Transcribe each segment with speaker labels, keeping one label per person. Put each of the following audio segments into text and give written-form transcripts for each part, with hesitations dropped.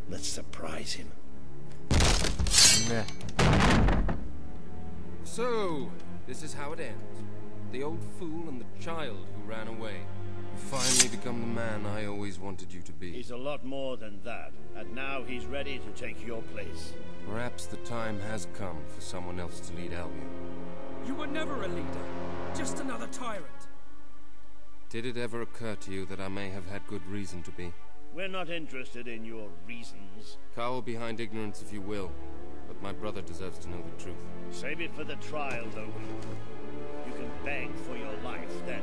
Speaker 1: Let's surprise him.
Speaker 2: Nah.
Speaker 3: So, this is how it ends. The old fool and the child who ran away. You finally become the man I always wanted you to be.
Speaker 1: He's a lot more than that, and now he's ready to take your place.
Speaker 3: Perhaps the time has come for someone else to lead Albion.
Speaker 4: You were never a leader, just another tyrant.
Speaker 3: Did it ever occur to you that I may have had good reason to be?
Speaker 1: We're not interested in your reasons.
Speaker 3: Cower behind ignorance if you will, but my brother deserves to know the truth.
Speaker 1: Save it for the trial, Logan. You can beg for your life then.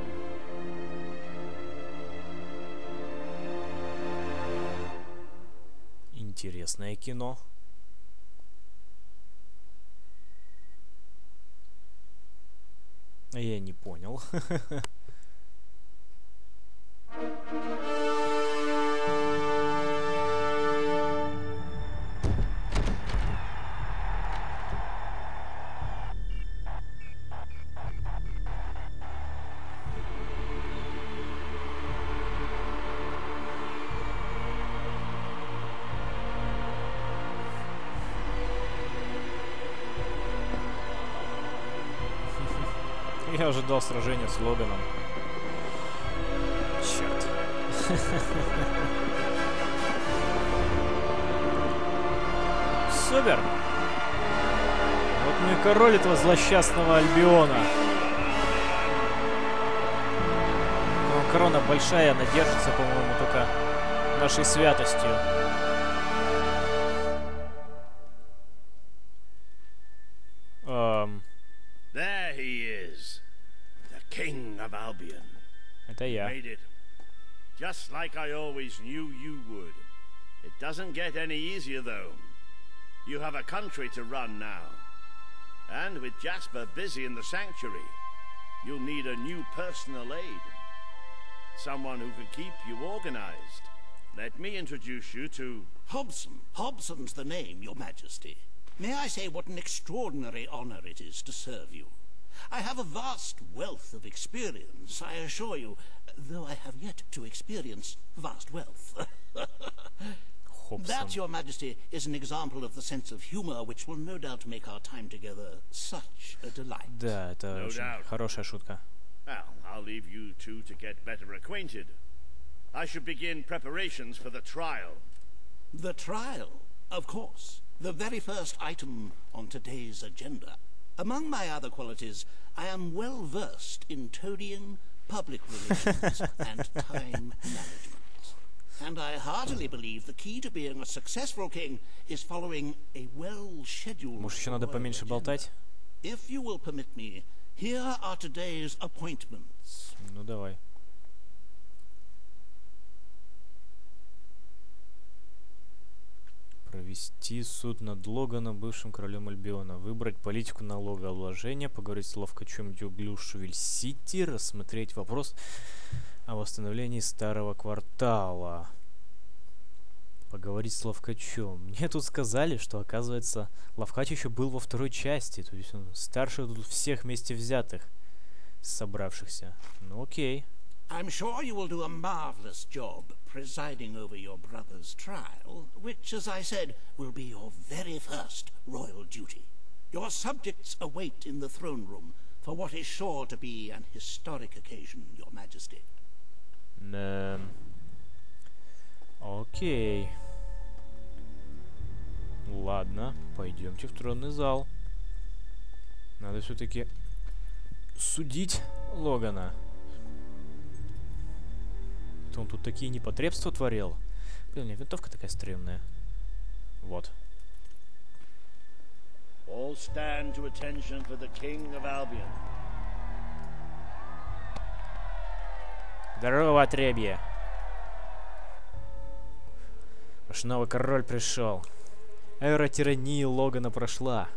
Speaker 2: Интересное кино. Я не понял. Я ожидал сражения с Логаном. Черт. Супер! Вот мы и король этого злосчастного Альбиона. Но корона большая, она держится, по-моему, только нашей святостью.
Speaker 1: There he is, the King of Albion.
Speaker 2: Это я.
Speaker 1: Made it. Just like I always knew you would. It doesn't get any easier though. You have a country to run now. And with Jasper busy in the sanctuary, you'll need a new personal aid. Someone who can keep you organized. Let me introduce you to...
Speaker 5: Hobson. Hobson's the name, Your Majesty. May I say what an extraordinary honor it is to serve you. I have a vast wealth of experience, I assure you, though I have yet to experience vast wealth. That, Your Majesty, is an example of the sense of humor which will no doubt make our time together such a delight.
Speaker 2: Да, это очень хорошая шутка.
Speaker 1: Well, I'll leave you two to get better acquainted. I should begin preparations for the trial.
Speaker 5: The trial, of course. The very first item on today's agenda. Among my other qualities, I am well versed in toadying, public relations, and time management. And I heartily believe the key to being a successful king is following a well-scheduled...
Speaker 2: Может, еще надо поменьше болтать?
Speaker 5: If you will permit me, here are today's appointments.
Speaker 2: Ну, давай. Провести суд над Логаном, бывшим королем Альбиона. Выбрать политику налогообложения, поговорить с ловкачом Дюглюшвиль-Сити, рассмотреть вопрос о восстановлении старого квартала. Поговорить с ловкачом. Мне тут сказали, что, оказывается, ловкач еще был во второй части. То есть он старше тут всех вместе взятых собравшихся. Ну окей.
Speaker 5: I'm sure you will do a marvelous job presiding over your brother's trial, which, as I said, will be your very first royal duty. Your subjects await in the throne room for what is sure to be an historic occasion, Your Majesty.
Speaker 2: Окей. Ладно, пойдемте в тронный зал. Надо все-таки судить Логана. Он тут такие непотребства творил. Блин, у меня винтовка такая стрёмная. Вот.
Speaker 1: All stand to attention for the King of Albion.
Speaker 2: Здорово, отребье. Ваш новый король пришел. Эра тирании Логана прошла.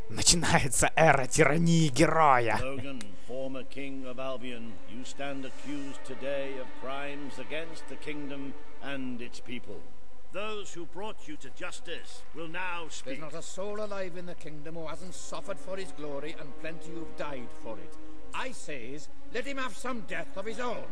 Speaker 2: Начинается эра тирании героя.
Speaker 1: Logan, former king of Albion, you stand accused today of crimes against the kingdom and its people. Those who brought you to justice will now speak.
Speaker 6: There's not a soul alive in the kingdom who hasn't suffered for his glory, and plenty who've died for it. I says, let him have some death of his own.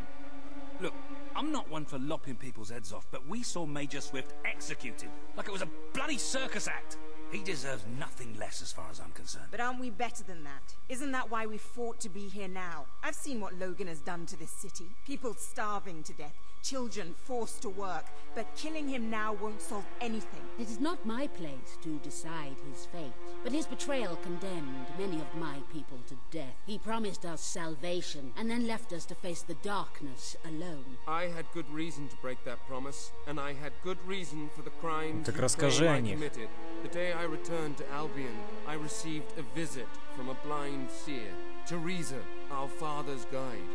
Speaker 4: Look,
Speaker 7: I'm not one for lopping people's heads off, but we saw Major Swift executed like it was a bloody circus act. He deserves nothing less as far as I'm concerned.
Speaker 8: But aren't we better than that? Isn't that why we fought to be here now? I've seen what Logan has done to this city. People starving to death, children forced to work. But killing him now won't solve anything.
Speaker 9: It is not my place to decide his fate, but his betrayal condemned many of my people to death. He promised us salvation, and then left us to face the darkness alone.
Speaker 3: I had good reason to break that promise, and I had good reason for the crimes
Speaker 2: Так
Speaker 3: you
Speaker 2: расскажи
Speaker 3: claim
Speaker 2: о
Speaker 3: I
Speaker 2: них.
Speaker 3: committed. The day I returned to Albion, I received a visit from a blind seer, Teresa, our father's guide.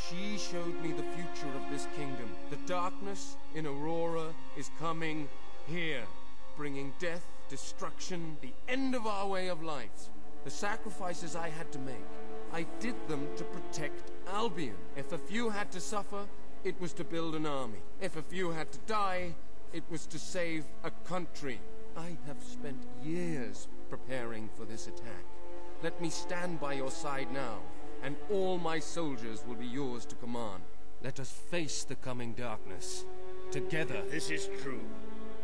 Speaker 3: She showed me the future of this kingdom. The darkness in Aurora is coming here, bringing death, destruction, the end of our way of life. The sacrifices I had to make, I did them to protect Albion. If a few had to suffer, it was to build an army. If a few had to die, it was to save a country. I have spent years preparing for this attack. Let me stand by your side now, and all my soldiers will be yours to command. Let us face the coming darkness, together.
Speaker 1: If this is true,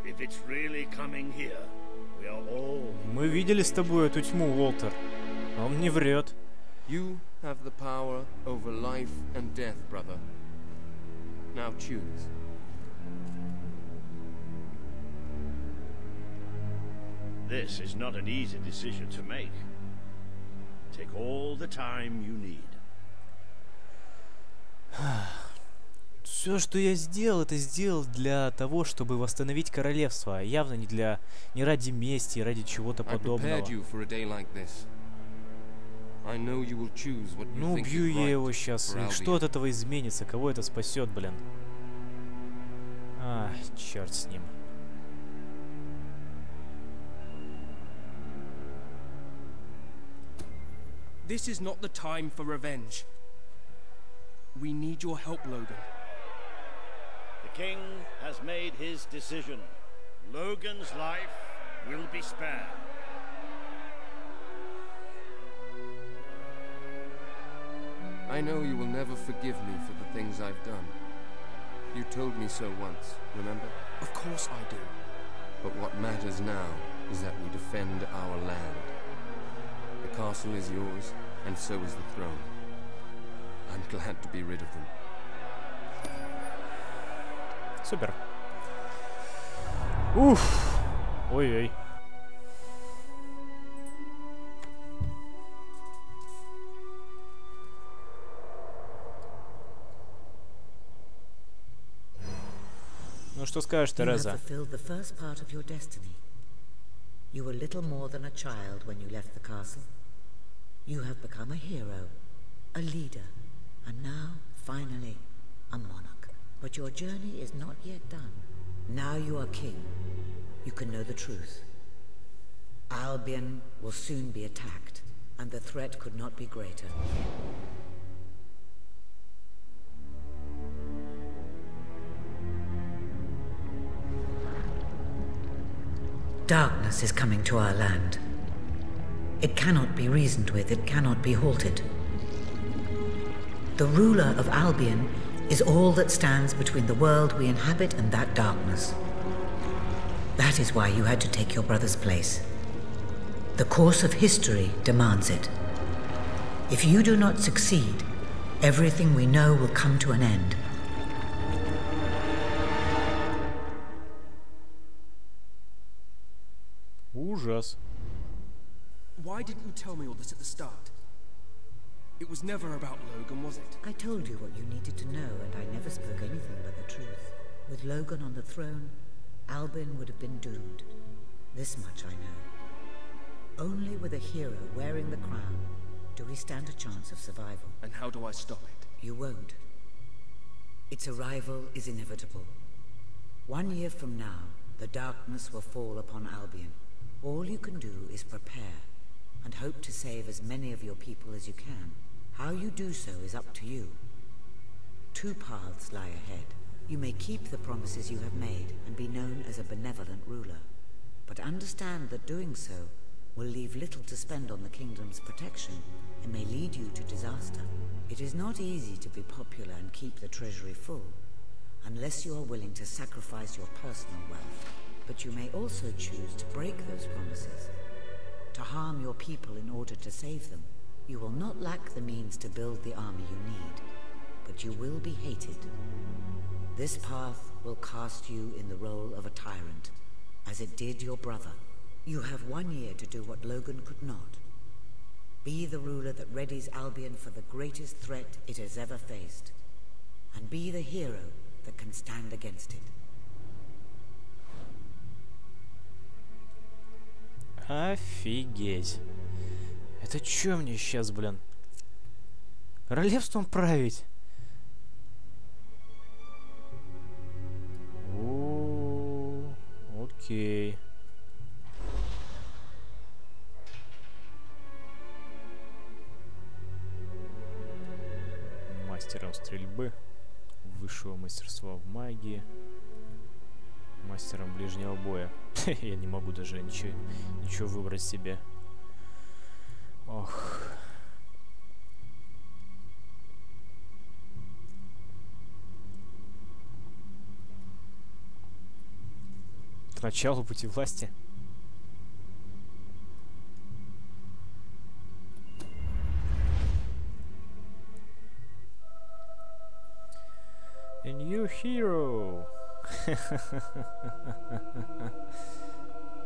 Speaker 1: if it's really coming here, we are all...
Speaker 2: Мы видели с тобой эту тьму, Уолтер. Он не врет.
Speaker 3: You have the power over life and death, brother. Now choose.
Speaker 1: This is not an easy decision to make. Take all the time you need.
Speaker 2: Все, что я сделал, это сделал для того, чтобы восстановить королевство, а явно не ради мести, ради чего-то подобного. Ну, убью я его сейчас. И что от этого изменится? Кого это спасет, блин? А, черт с ним.
Speaker 7: This is not the time for revenge. We need your help, Logan.
Speaker 1: The king has made his decision. Logan's life will be spared.
Speaker 3: I know you will never forgive me for the things I've done. You told me so once, remember?
Speaker 7: Of course I do.
Speaker 3: But what matters now is that we defend our land. The castle is yours, and so is the throne. I'm glad to be rid of them.
Speaker 2: Супер. Уф. Ой-ой. Ну что скажешь, Тереза?
Speaker 10: You have fulfilled the first part of your destiny. You were little more than a child when you left the castle. You have become a hero, a leader, and now, finally, a monarch. But your journey is not yet done. Now you are king. You can know the truth. Albion will soon be attacked, and the threat could not be greater. Darkness is coming to our land. It cannot be reasoned with, it cannot be halted. The ruler of Albion is all that stands between the world we inhabit and that darkness. That is why you had to take your brother's place. The course of history demands it. If you do not succeed, everything we know will come to an end.
Speaker 2: Ужас.
Speaker 7: Why didn't you tell me all this at the start? It was never about Logan, was it?
Speaker 10: I told you what you needed to know, and I never spoke anything but the truth. With Logan on the throne, Albion would have been doomed. This much I know. Only with a hero wearing the crown do we stand a chance of survival.
Speaker 7: And how do I stop it?
Speaker 10: You won't. Its arrival is inevitable. 1 year from now, the darkness will fall upon Albion. All you can do is prepare, and hope to save as many of your people as you can. How you do so is up to you. 2 paths lie ahead. You may keep the promises you have made and be known as a benevolent ruler. But understand that doing so will leave little to spend on the kingdom's protection and may lead you to disaster. It is not easy to be popular and keep the treasury full. unless you are willing to sacrifice your personal wealth. But you may also choose to break those promises, to harm your people in order to save them. You will not lack the means to build the army you need, but you will be hated. This path will cast you in the role of a tyrant, as it did your brother. You have 1 year to do what Logan could not. Be the ruler that readies Albion for the greatest threat it has ever faced, and be the hero that can stand against it.
Speaker 2: Офигеть. Это чё мне сейчас, блин? Королевством править? О, окей. Мастером стрельбы, высшего мастерства в магии, мастером ближнего боя. Я не могу даже ничего выбрать себе. Ох. К началу пути власти. A new hero.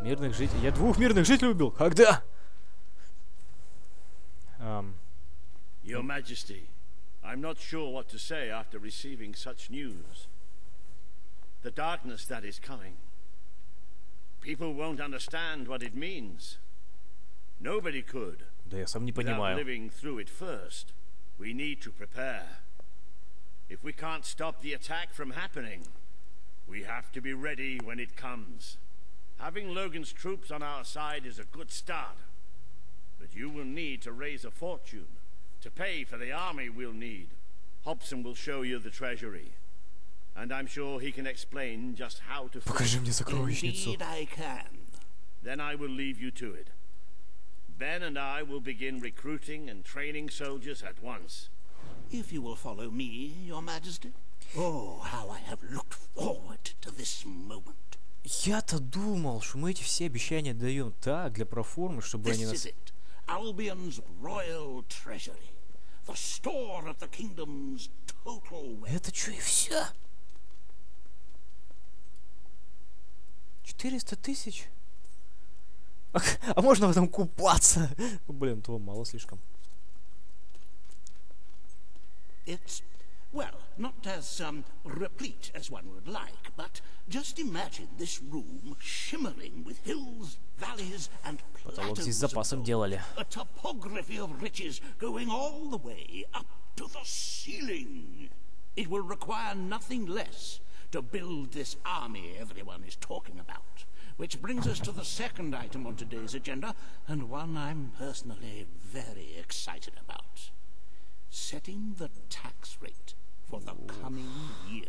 Speaker 2: Мирных жителей. Я 2 мирных жителей убил. Когда?
Speaker 1: Your Majesty, I'm not sure what to say after receiving such news. The darkness that is coming. People won't understand what it means. Nobody could.
Speaker 2: Да я сам не
Speaker 1: Without
Speaker 2: понимаю.
Speaker 1: living through it first, we need to prepare. If we can't stop the attack from happening, we have to be ready when it comes. Having Logan's troops on our side is a good start. But you will need to raise a fortune to pay for the army we'll need. Hobson will show you the treasury. And I'm sure he can explain just how to...
Speaker 2: Покажи мне сокровищницу.
Speaker 5: Indeed I can.
Speaker 1: Then I will leave you to it. Ben and I will begin recruiting and training soldiers at once.
Speaker 5: If you will follow me, Your Majesty. Oh, how I have looked forward to this moment.
Speaker 2: Я-то думал, что мы эти все обещания даем так, для проформы, чтобы они
Speaker 5: This
Speaker 2: нас...
Speaker 5: is it. Albion's royal treasury. The store of the kingdom's total wealth.
Speaker 2: Это что, и все? 400 тысяч? А можно в этом купаться? Блин, того мало слишком.
Speaker 5: It's, well, not as replete as one would like, but just imagine this room shimmering with hills, valleys, and
Speaker 2: Потолок здесь с
Speaker 5: plateaus of
Speaker 2: запасом
Speaker 5: gold.
Speaker 2: делали.
Speaker 5: A topography of riches going all the way up to the ceiling. It will require nothing less to build this army everyone is talking about. Which brings us to the second item on today's agenda, and one I'm personally very excited about. Setting the tax rate for the coming year.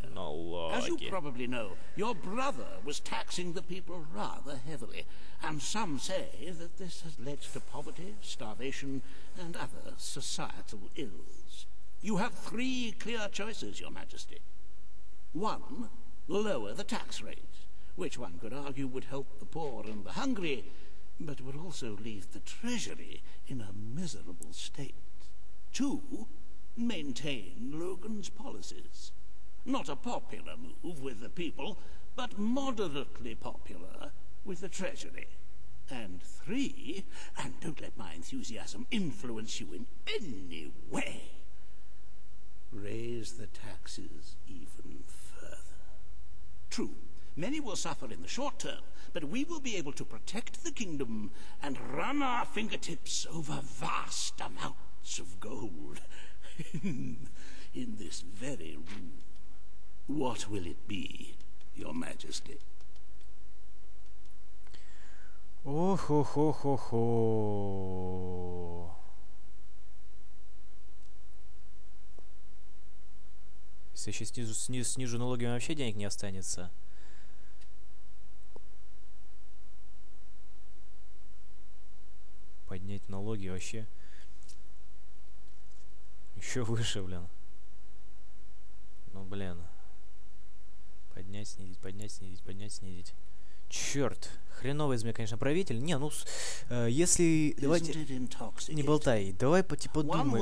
Speaker 5: As you
Speaker 2: Налоги.
Speaker 5: probably know, your brother was taxing the people rather heavily, and some say that this has led to poverty, starvation, and other societal ills. You have 3 clear choices, Your Majesty. 1, lower the tax rate, which one could argue would help the poor and the hungry, but would also leave the treasury in a miserable state. 2, maintain Logan's policies. Not a popular move with the people, but moderately popular with the treasury. And 3, and don't let my enthusiasm influence you in any way, raise the taxes even further. True, many will suffer in the short term, but we will be able to protect the kingdom and run our fingertips over vast amounts of gold in this very room. What will it be, Your Majesty?
Speaker 2: Ох-ох-ох-ох-ох. Если я сейчас снижу налоги, вообще денег не останется. Поднять налоги вообще. Еще выше, блин. Ну, блин. Поднять, снизить, поднять, снизить, поднять, снизить. Черт, хреновый из меня, конечно, правитель. Не, ну, если... Давайте... Не болтай, давай типа думай.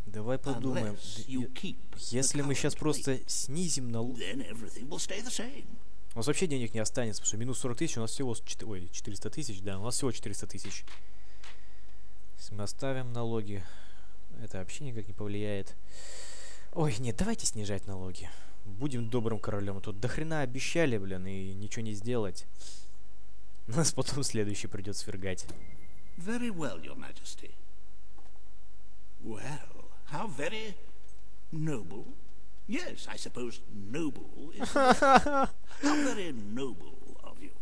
Speaker 2: Давай подумаем. Если мы сейчас просто снизим налог... У нас вообще денег не останется, потому что минус 40 тысяч, у нас всего... Ой, 400 тысяч, да, у нас всего 400 тысяч. Если мы оставим налоги, это вообще никак не повлияет. Ой, нет, давайте снижать налоги. Будем добрым королем. Тут до хрена обещали, блин, и ничего не сделать. Нас потом следующий придется свергать.
Speaker 5: Very well, Your Majesty. Well, how very noble. Yes, I suppose noble is how very noble of you.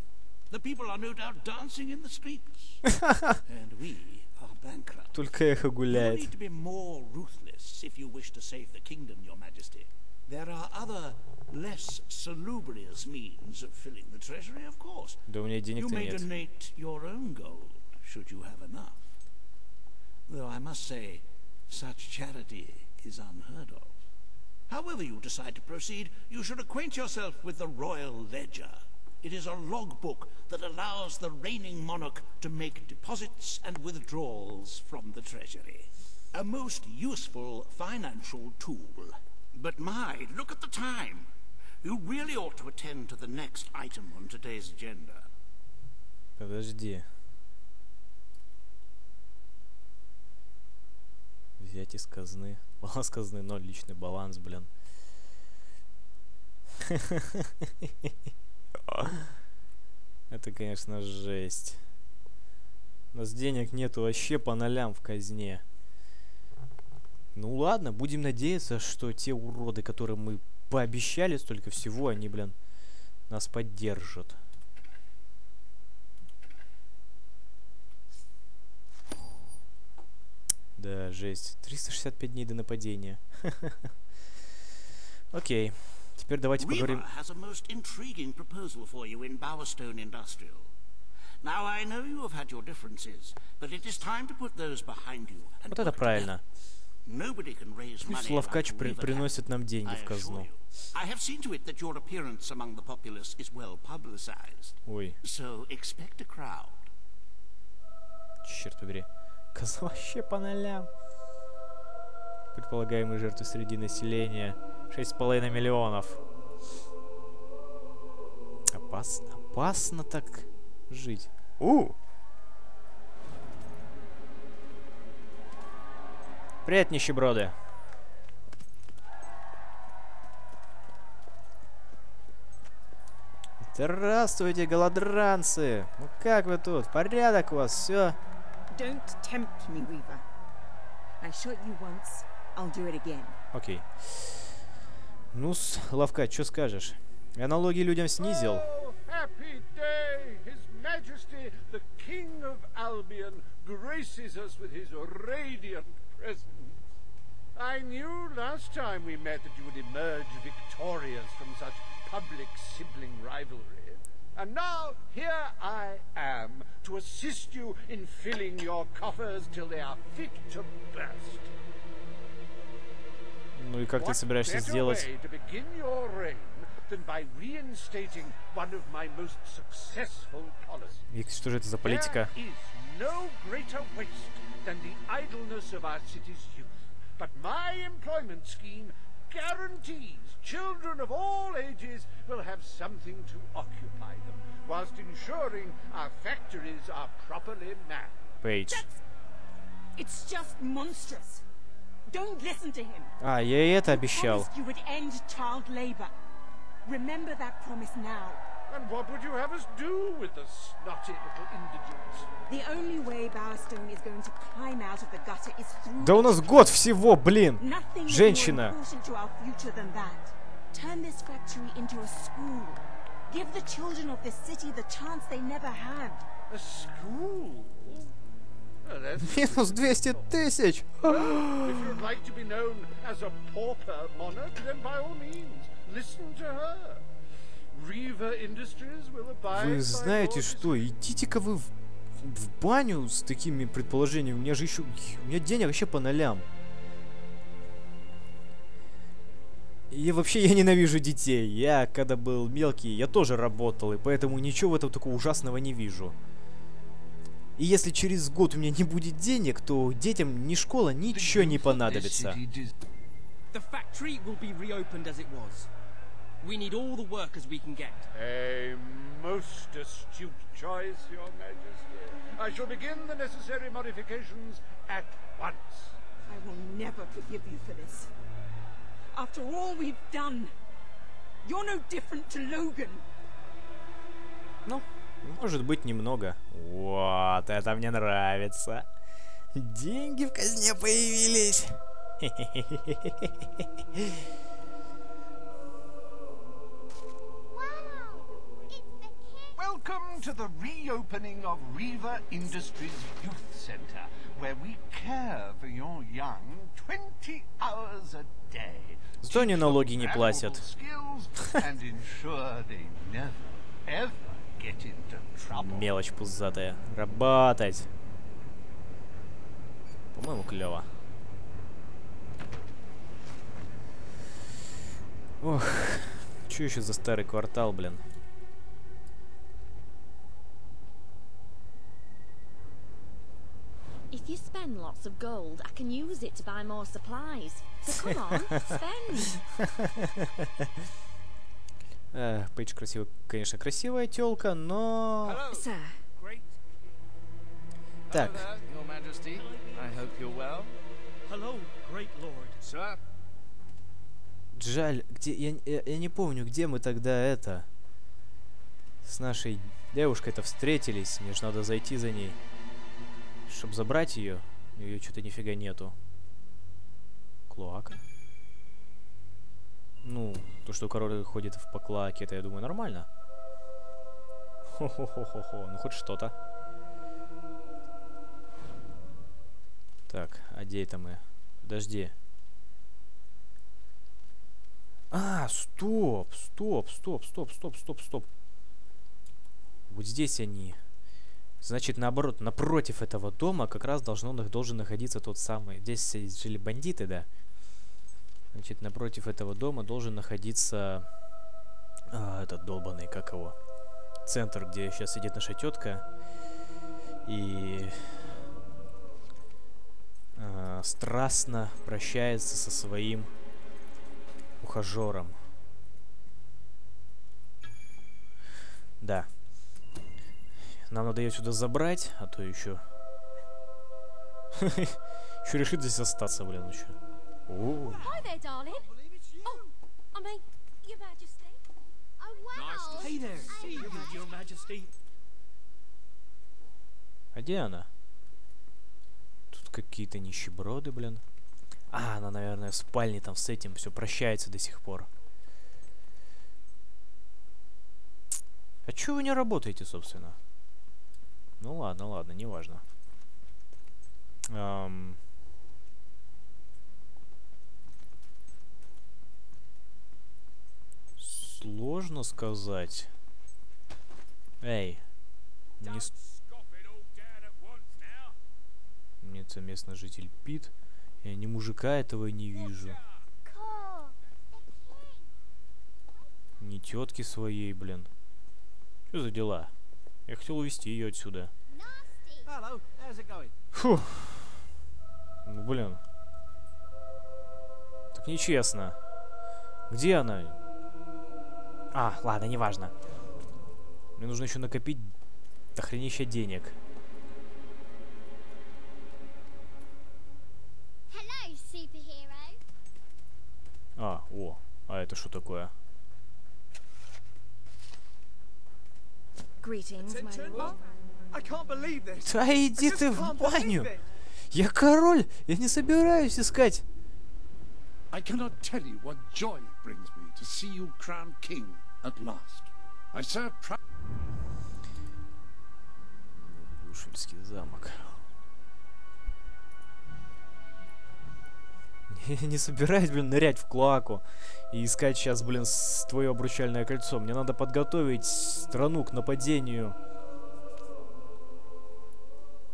Speaker 5: The people are no doubt dancing in the streets. And we are bankrupt.
Speaker 2: Только эхо гуляет.
Speaker 5: You need to be more ruthless if you wish to save the kingdom, Your Majesty. There are other less salubrious means of filling the treasury, of course.
Speaker 2: Да у меня денег-то нет.
Speaker 5: You may donate your own gold, should you have enough. Though I must say, such charity is unheard of. However you decide to proceed, you should acquaint yourself with the royal ledger. It is a logbook that allows the reigning monarch to make deposits and withdrawals from the treasury. A most useful financial tool. But my, look at the time. You really ought to attend to the next item on today's agenda.
Speaker 2: Подожди. Взять из казны. Баланс казны 0, личный баланс, блин. Это, конечно, жесть. У нас денег нету вообще по нолям в казне. Ну ладно, будем надеяться, что те уроды, которым мы пообещали столько всего, они, блин, нас поддержат. Да, жесть. 365 дней до нападения. Окей. Теперь давайте поговорим... Вот это правильно. Пусть Лавкач приносит нам деньги в казну. Ой. Черт побери. Казна вообще по нолям. Предполагаемые жертвы среди населения 6,5 миллионов. Опасно. Опасно так жить. Привет, нищеброды. Здравствуйте, голодранцы. Ну как вы тут? Порядок у вас? Все?
Speaker 8: Don't tempt me, Weaver. I shot you once, I'll do it again.
Speaker 2: Окей. Ну-с, Лавкач, что скажешь? Я налоги людям снизил.
Speaker 11: Oh, happy day! His Majesty, the King of Albion, graces us with his radiant presence. I knew last time we met that you would emerge victorious from such public sibling rivalry. And now, here I am, to assist you in filling your coffers till they are fit to burst.
Speaker 2: Ну и как ты собираешься сделать? И что же это за политика?
Speaker 11: Guarantees children of all ages will have something to occupy them, whilst ensuring our factories are properly manned.
Speaker 2: Пейдж.
Speaker 8: It's just monstrous. Don't listen to him.
Speaker 2: А, я и это обещал.
Speaker 8: You would end child labor. Remember that promise now.
Speaker 11: And what would you have us do with the snotty little indigents?
Speaker 8: The only way Bowerstone is going to climb out of the gutter is through.
Speaker 2: Да у нас год всего, блин. Женщина.
Speaker 8: Turn this factory into a school. Give the children of this city the chance they never had.
Speaker 11: A school?
Speaker 2: Минус 200 тысяч.
Speaker 11: If you'd like to be known as a pauper monarch, then by all means, listen to her.
Speaker 2: Вы знаете что? Идите-ка вы в баню с такими предположениями. У меня же еще... У меня денег вообще по нолям. И вообще я ненавижу детей. Я, когда был мелкий, я тоже работал, и поэтому ничего в этом такого ужасного не вижу. И если через год у меня не будет денег, то детям ни школа, ничего не понадобится.
Speaker 4: The factory will be reopened as it was. We need all the workers we can get.
Speaker 11: A most astute choice, Your Majesty. I shall begin the necessary modifications at once.
Speaker 8: I will never forgive you for this. After all we've done, you're no different to Logan.
Speaker 2: Ну, может быть, немного. Вот, это мне нравится. Деньги в казне появились.
Speaker 12: Welcome to the reopening of Reaver Industries Youth Center, where we care for your young 20 hours a day.
Speaker 2: Зато они налоги не платят. Мелочь пузатая. Работать. По-моему, клево. Ох, что еще за старый квартал, блин?
Speaker 13: If you spend lots of gold, I can use it to buy more supplies. So come on, spend.
Speaker 2: Пейдж красивая, конечно, красивая тёлка, но...
Speaker 13: Sir.
Speaker 2: Так.
Speaker 14: Your Majesty, I hope you're well.
Speaker 4: Hello, great lord.
Speaker 14: Sir.
Speaker 2: Жаль, где... Я не помню, где мы тогда это... С нашей девушкой-то встретились. Мне же надо зайти за ней. Чтоб забрать ее. Ее что-то нифига нету. Клоака? Ну, то, что король ходит в поклаке, это, я думаю, нормально. Хо-хо-хо-хо-хо. Ну, хоть что-то. Так, а где это мы? Подожди. А, стоп, стоп, стоп, стоп, стоп, стоп, стоп. Вот здесь они. Значит, наоборот, напротив этого дома как раз должен находиться тот самый. Здесь жили бандиты, да. Значит, напротив этого дома должен находиться... этот долбанный, как его? Центр, где сейчас сидит наша тетка. И... страстно прощается со своим ухажером. Да. Нам надо ее сюда забрать, а то еще... Еще решит здесь остаться, блин, еще.
Speaker 13: Hi there, darling. Oh, I mean, Your Majesty. Oh, wow.
Speaker 4: Hey there, see you, Your Majesty.
Speaker 2: А где она? Тут какие-то нищеброды, блин. А, она, наверное, в спальне там с этим все прощается до сих пор. А чё вы не работаете, собственно? Ну ладно, ладно, неважно. Сложно сказать. Эй. Не... Мне это местный житель Пит. Я ни мужика этого не вижу. Ни тетки своей, блин. Что за дела? Я хотел увезти ее отсюда. Фу. Ну, блин. Так нечестно. Где она? А, ладно, неважно. Мне нужно еще накопить дохренища денег. А, о. А это что такое? Да иди ты в баню! Я король! Я не собираюсь искать!
Speaker 5: I cannot tell you what joy it brings me to see you crowned king at last. I serve proud.
Speaker 2: Душельский замок. Я не собираюсь, блин, нырять в клоаку и искать сейчас, блин, твое обручальное кольцо. Мне надо подготовить страну к нападению.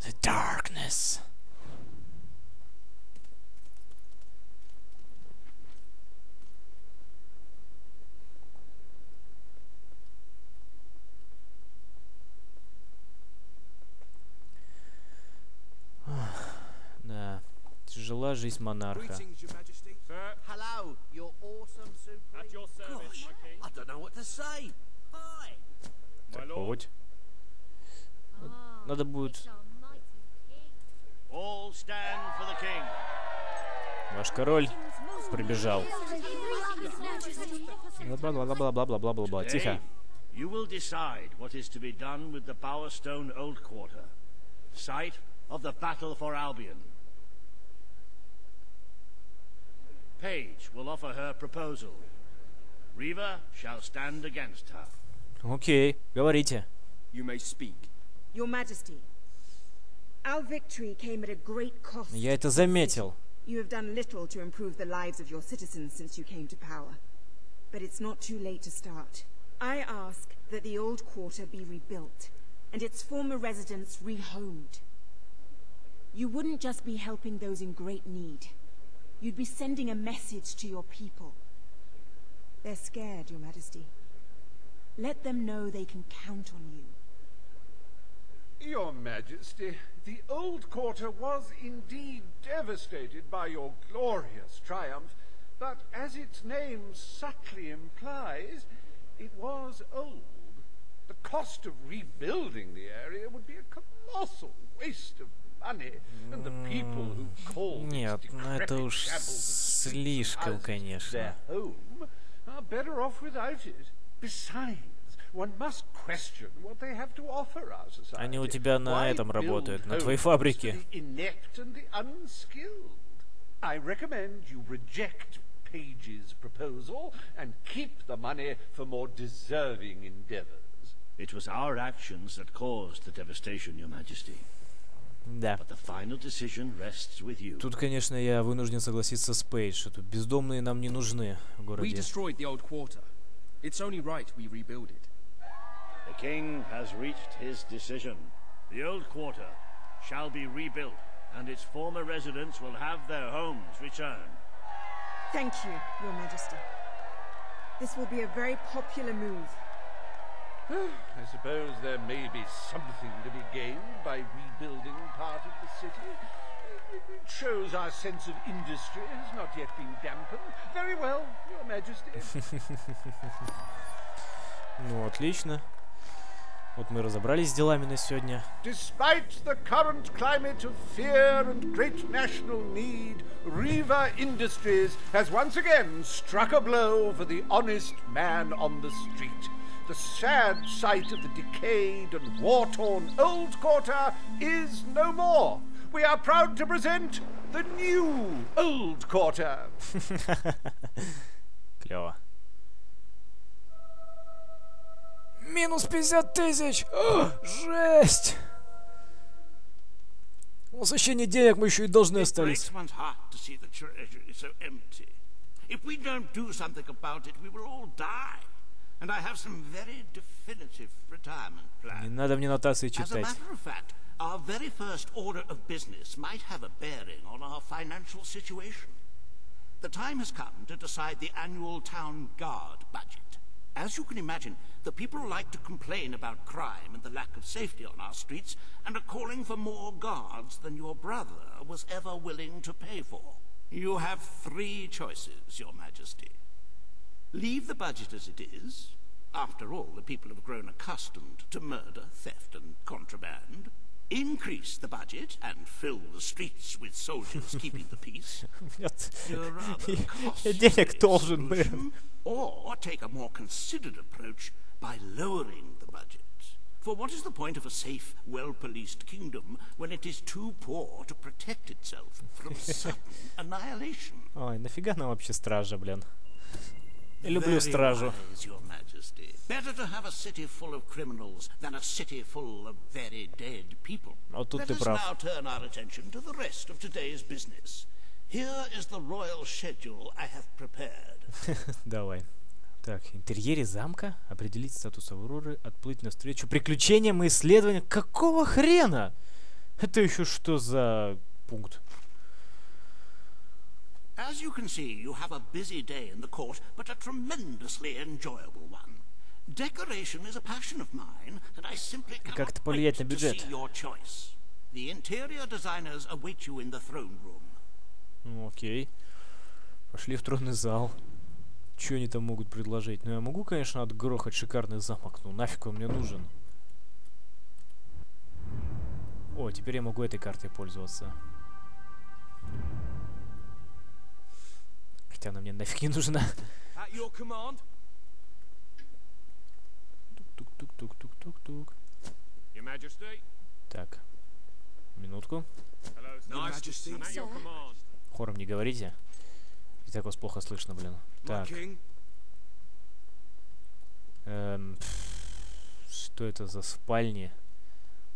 Speaker 2: The darkness. Дела жизнь монарха.
Speaker 12: Hello, your awesome supreme. At your service, my king. I don't know what to say. Hi.
Speaker 2: Так, погодь. Надо будет...
Speaker 1: All stand for the king.
Speaker 2: Ваш король прибежал. Бла-бла-бла-бла-бла-бла-бла-бла. Тихо.
Speaker 1: You will decide what is to be done with the Bowerstone Old Quarter, site of the battle for Albion. Paige will offer her proposal. Riva shall stand against her.
Speaker 2: Окей, говорите.
Speaker 4: You may speak.
Speaker 8: Your Majesty, our victory came at a great cost.
Speaker 2: Я это заметил.
Speaker 8: You have done little to improve the lives of your citizens since you came to power. But it's not too late to start. I ask that the old quarter be rebuilt, and its former residents rehomed. You wouldn't just be helping those in great need. You'd be sending a message to your people. They're scared, Your Majesty. Let them know they can count on you.
Speaker 11: Your Majesty, the old quarter was indeed devastated by your glorious triumph, but as its name subtly implies, it was old. The cost of rebuilding the area would be a colossal waste of money, and the people who call
Speaker 2: Нет, ну это уж слишком, конечно.
Speaker 11: their home are better off without it. Besides, one must question what they have to offer our society.
Speaker 2: Они у тебя на этом работают, на твоей фабрике.
Speaker 11: Inept and the unskilled. I recommend you reject Paige's proposal and keep the money for more deserving endeavors.
Speaker 1: It was our actions that caused the devastation, Your Majesty.
Speaker 2: Да.
Speaker 1: But the final decision rests with you.
Speaker 2: Тут, конечно, я вынужден согласиться с Пейдж, что бездомные нам не нужны в
Speaker 4: We
Speaker 2: городе.
Speaker 4: destroyed the old quarter. It's only right we rebuild it.
Speaker 1: The king has reached his decision. The old quarter shall be rebuilt, and its former residents will have their homes returned.
Speaker 8: Thank you, Your Majesty. This will be a very popular move.
Speaker 11: I suppose there may be something to be gained by rebuilding part of the city. It shows our sense of industry has not yet been dampened. Very well, Your Majesty.
Speaker 2: Ну, отлично. Вот мы разобрались с делами на сегодня.
Speaker 11: Despite the current climate of fear and great national need, Riva Industries has once again struck a blow for the honest man on the street. The sad sight of the decayed and war-torn old quarter is no more. We are proud to present the new old quarter.
Speaker 2: Клево. Минус 50 тысяч! О, жесть! Возвращение денег мы еще и должны остались.
Speaker 5: If we don't do something about it, we will all die. And I have some very definitive retirement plans.
Speaker 2: Не надо мне нотации
Speaker 5: As a
Speaker 2: читать.
Speaker 5: matter of fact, our very first order of business might have a bearing on our financial situation. The time has come to decide the annual town guard budget. As you can imagine, the people like to complain about crime and the lack of safety on our streets and are calling for more guards than your brother was ever willing to pay for. You have three choices, Your Majesty. Leave the budget as it is. After all, the people have grown accustomed to murder, theft, and contraband. Increase the budget and fill the streets with soldiers keeping the peace. You're rather costly
Speaker 2: Денег должен, блин.
Speaker 5: solution. Or take a more considered approach by lowering the budget. For what is the point of a safe, well-policed kingdom when it is too poor to protect itself from sudden annihilation?
Speaker 2: Ой, нафига нам вообще стража, блин? Я люблю стражу.
Speaker 5: Wise, Your Majesty. Better to have a city full of criminals than a city full of very dead people.
Speaker 2: Вот тут
Speaker 5: Let
Speaker 2: ты
Speaker 5: us
Speaker 2: прав.
Speaker 5: now turn our attention to the rest of today's business. Here is the royal schedule I have prepared.
Speaker 2: Давай. Так, интерьере замка, определить статус Авроры, отплыть навстречу приключениям и исследованиям. Какого хрена? Это еще что за пункт?
Speaker 5: As you can see, you have a busy day in the court, but a tremendously enjoyable one. Decoration is a passion of mine, and I simply
Speaker 2: Как это
Speaker 5: cannot
Speaker 2: повлиять
Speaker 5: wait
Speaker 2: на
Speaker 5: to
Speaker 2: бюджет?
Speaker 5: see your choice. The interior designers await you in the throne room.
Speaker 2: Ну, окей. Пошли в тронный зал. Что они там могут предложить? Ну, я могу, конечно, отгрохать шикарный замок. Ну, нафиг он мне нужен? О, теперь я могу этой картой пользоваться. Хотя она мне нафиг не нужна. Тук-тук-тук-тук-тук-тук. Так. Минутку. Хором не говорите. И так вас плохо слышно, блин. Так. Что это за спальни?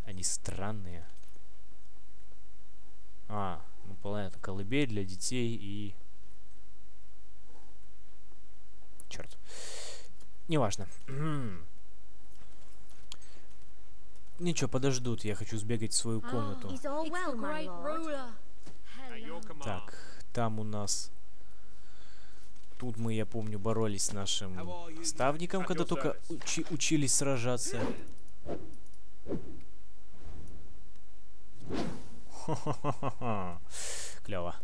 Speaker 2: Они странные. Ну понятно, колыбель для детей и... Черт. Неважно. Ничего, подождут. Я хочу сбегать в свою комнату. Так, там у нас... Тут мы, я помню, боролись с нашим ставником, когда только учились сражаться. Клево.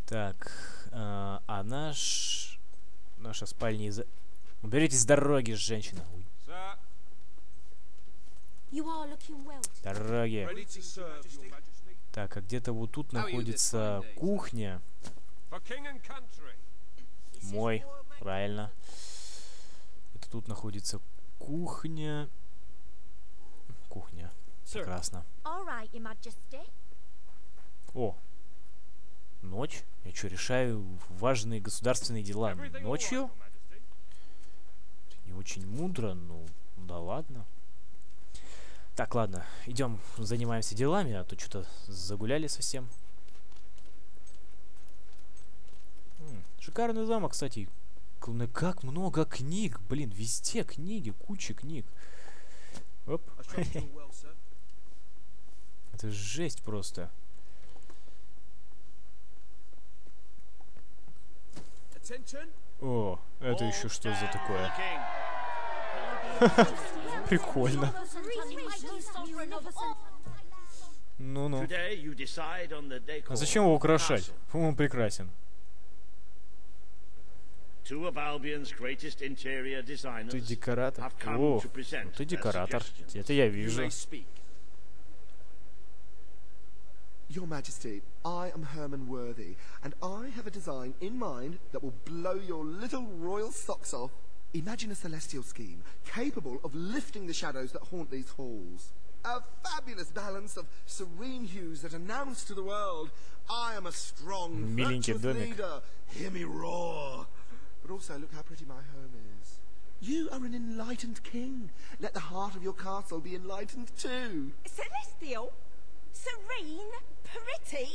Speaker 2: Так, наша спальня из... Уберитесь с дороги, женщина. Дороги. Так, а где-то вот тут находится кухня. Мой, правильно. Это тут находится кухня. Кухня. Прекрасно. О, ночь? Я что, решаю важные государственные дела ночью? Это не очень мудро, ну да ладно. Так, ладно, идем, занимаемся делами, а то что-то загуляли совсем. Шикарный замок, кстати. Как много книг, блин, везде книги, куча книг. Оп. Это жесть просто. О, это еще что за такое? Прикольно. Ну-ну. А зачем его украшать? По-моему, прекрасен. Ты декоратор? О, ты декоратор. Это я вижу.
Speaker 15: Your Majesty, I am Herman Worthy, and I have a design in mind that will blow your little royal socks off. Imagine a celestial scheme capable of lifting the shadows that haunt these halls. A fabulous balance of serene hues that announce to the world, I am a strong, virtuous leader. Hear me roar. But also, look how pretty my home is. You are an enlightened king. Let the heart of your castle be enlightened too.
Speaker 16: Celestial? Serene? Pretty?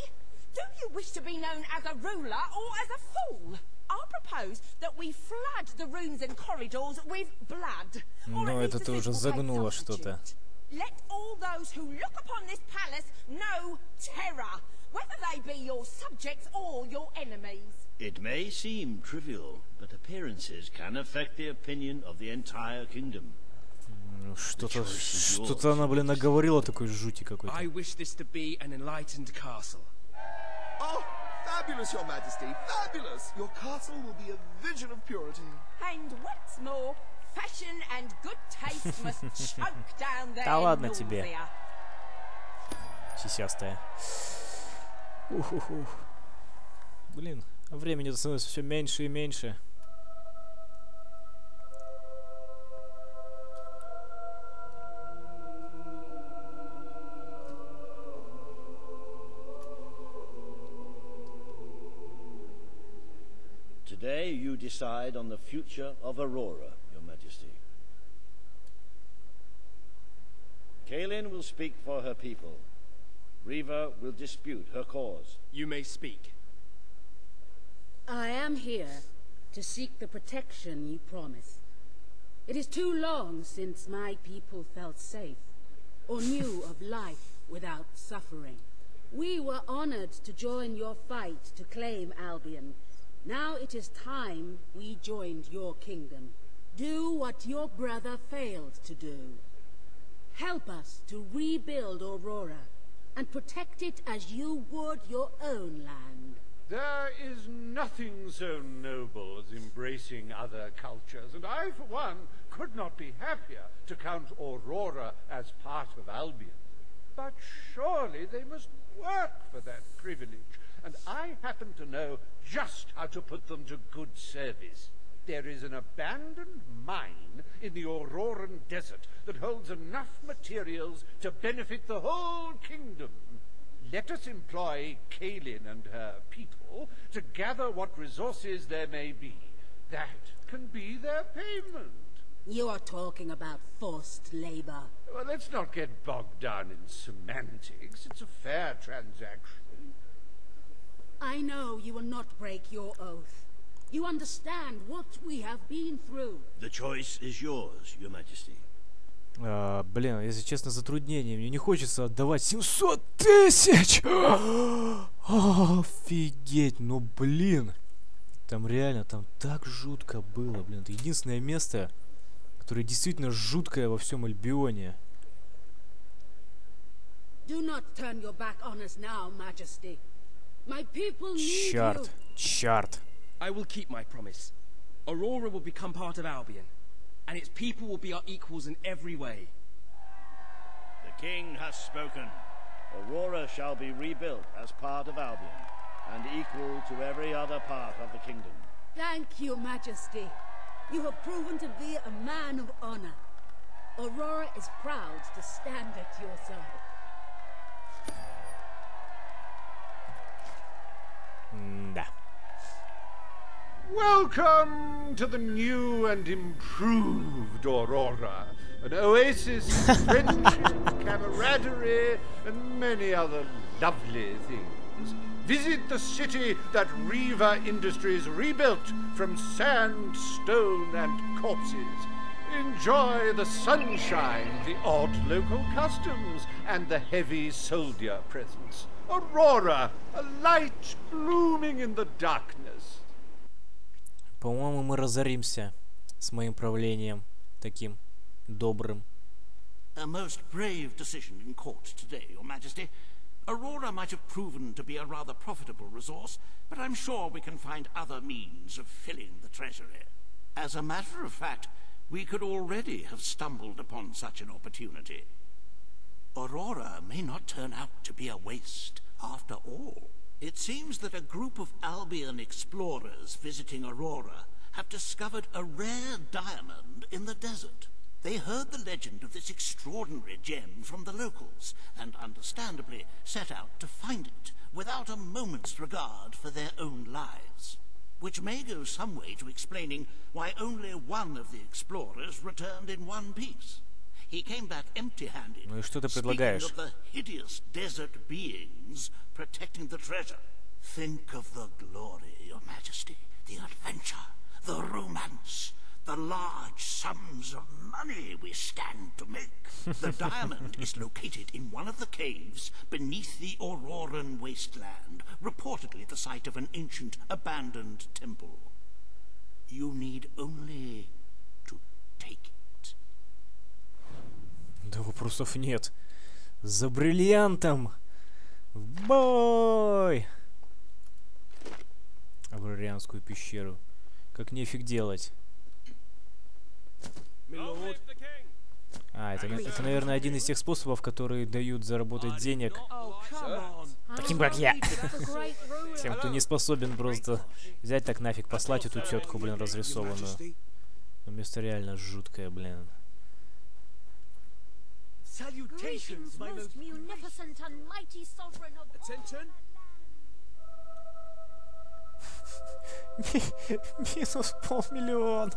Speaker 16: Do you wish to be known as a ruler or as a fool? I propose that we flood the rooms and corridors with blood.
Speaker 2: Ну, это ты уже загнула что-то.
Speaker 16: Let all those who look upon this palace know terror, whether they be your subjects or your enemies.
Speaker 1: It may seem trivial, but appearances can affect the opinion of the entire kingdom.
Speaker 2: Что-то она, блин, наговорила такой жути какой-то.
Speaker 3: I wish this to be an enlightened castle.
Speaker 15: Oh, fabulous, Your Majesty, fabulous! Your castle will be a vision of purity.
Speaker 16: And what's more, fashion and good taste must choke down their
Speaker 2: Да ладно
Speaker 16: nausea.
Speaker 2: тебе. Сисястая. Ух-ух-ух. Блин, времени становится все меньше и меньше.
Speaker 1: Today you decide on the future of Aurora, Your Majesty. Kaelin will speak for her people. Riva will dispute her cause.
Speaker 3: You may speak.
Speaker 9: I am here to seek the protection you promise. It is too long since my people felt safe, or knew of life without suffering. We were honored to join your fight to claim Albion. Now it is time we joined your kingdom. Do what your brother failed to do. Help us to rebuild Aurora. and protect it as you would your own land.
Speaker 11: There is nothing so noble as embracing other cultures, and I, for one, could not be happier to count Aurora as part of Albion. But surely they must work for that privilege, and I happen to know just how to put them to good service. There is an abandoned mine in the Auroran desert that holds enough materials to benefit the whole kingdom. Let us employ Kaelin and her people to gather what resources there may be. That can be their payment.
Speaker 9: You are talking about forced labor.
Speaker 11: Well, let's not get bogged down in semantics. It's a fair transaction.
Speaker 9: I know you will not break your oath. You understand what we have been through.
Speaker 1: The choice is yours, Your Majesty.
Speaker 2: Блин, если честно, затруднение. Мне не хочется отдавать 700 тысяч! Офигеть, ну блин. Там реально, там так жутко было, блин. Это единственное место, которое действительно жуткое во всем Альбионе. Чарт, чарт.
Speaker 4: I will keep my promise. Aurora will become part of Albion, and its people will be our equals in every way.
Speaker 1: The king has spoken. Aurora shall be rebuilt as part of Albion, and equal to every other part of the kingdom.
Speaker 9: Thank you, Majesty. You have proven to be a man of honor. Aurora is proud to stand at your side.
Speaker 2: Да.
Speaker 11: Welcome to the new and improved Aurora, an oasis of friendship, camaraderie, and many other lovely things. Visit the city that Riva Industries rebuilt from sand, stone, and corpses. Enjoy the sunshine, the odd local customs, and the heavy soldier presence. Aurora, a light blooming in the darkness.
Speaker 2: По-моему, мы разоримся с моим правлением таким добрым.
Speaker 5: A most brave decision in court today, Your Majesty. Aurora might have proven to be a rather profitable resource, but I'm sure we can find other means of filling the treasury. As a matter of fact, we could already have stumbled upon such an opportunity. Aurora may not turn out to be a waste after all. It seems that a group of Albion explorers visiting Aurora have discovered a rare diamond in the desert. They heard the legend of this extraordinary gem from the locals, and understandably set out to find it without a moment's regard for their own lives. Which may go some way to explaining why only one of the explorers returned in one piece. He came back empty-handed,
Speaker 2: Ну и что ты
Speaker 5: speaking
Speaker 2: предлагаешь?
Speaker 5: of the hideous desert beings protecting the treasure. Think of the glory, Your Majesty, the adventure, the romance, the large sums of money we stand to make. The diamond is located in one of the caves beneath the Auroran wasteland, reportedly the site of an ancient abandoned temple. You need only to take it.
Speaker 2: Да вопросов нет. За бриллиантом! В бой! Аврарианскую пещеру. Как нефиг делать. Это, наверное, один из тех способов, которые дают заработать денег таким, как я. Тем, кто не способен просто взять так нафиг, послать эту тетку, блин, разрисованную. Но место реально жуткое, блин.
Speaker 13: Greetings, most munificent and mighty sovereign of
Speaker 4: Attention!
Speaker 2: Минус $500 000.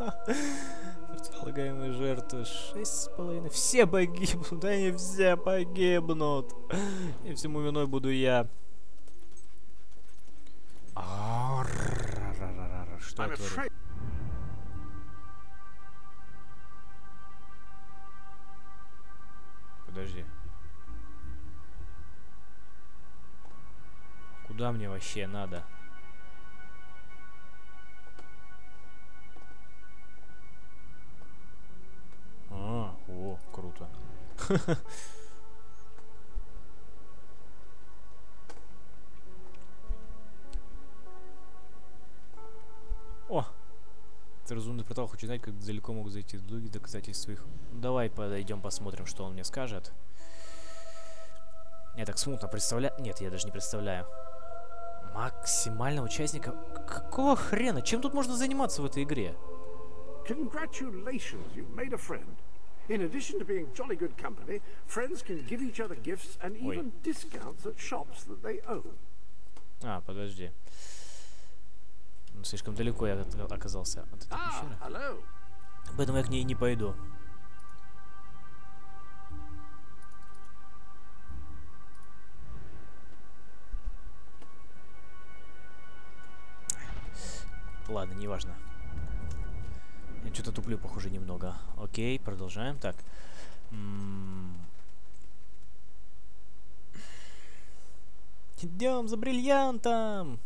Speaker 2: Предполагаемые жертвы 6,5. Все погибнут, они все погибнут. И всему виной буду я. Что я творю? Подожди. Куда мне вообще надо? О, круто. Разумный портал хочет знать, как далеко могут зайти слуги, доказательств своих. Давай подойдем посмотрим, что он мне скажет. Я так смутно представляю. Нет, я даже не представляю. Максимально участника. Какого хрена? Чем тут можно заниматься в этой игре?
Speaker 11: Congratulations, you've made a friend. In addition to being jolly good company, friends can give each other gifts and even discounts at shops that they own.
Speaker 2: А, подожди. Ну, слишком далеко я оказался от этой пещеры. Поэтому я к ней не пойду. Ладно, неважно. Я что-то туплю, похоже, немного. Окей, продолжаем. Так. Идем за бриллиантом!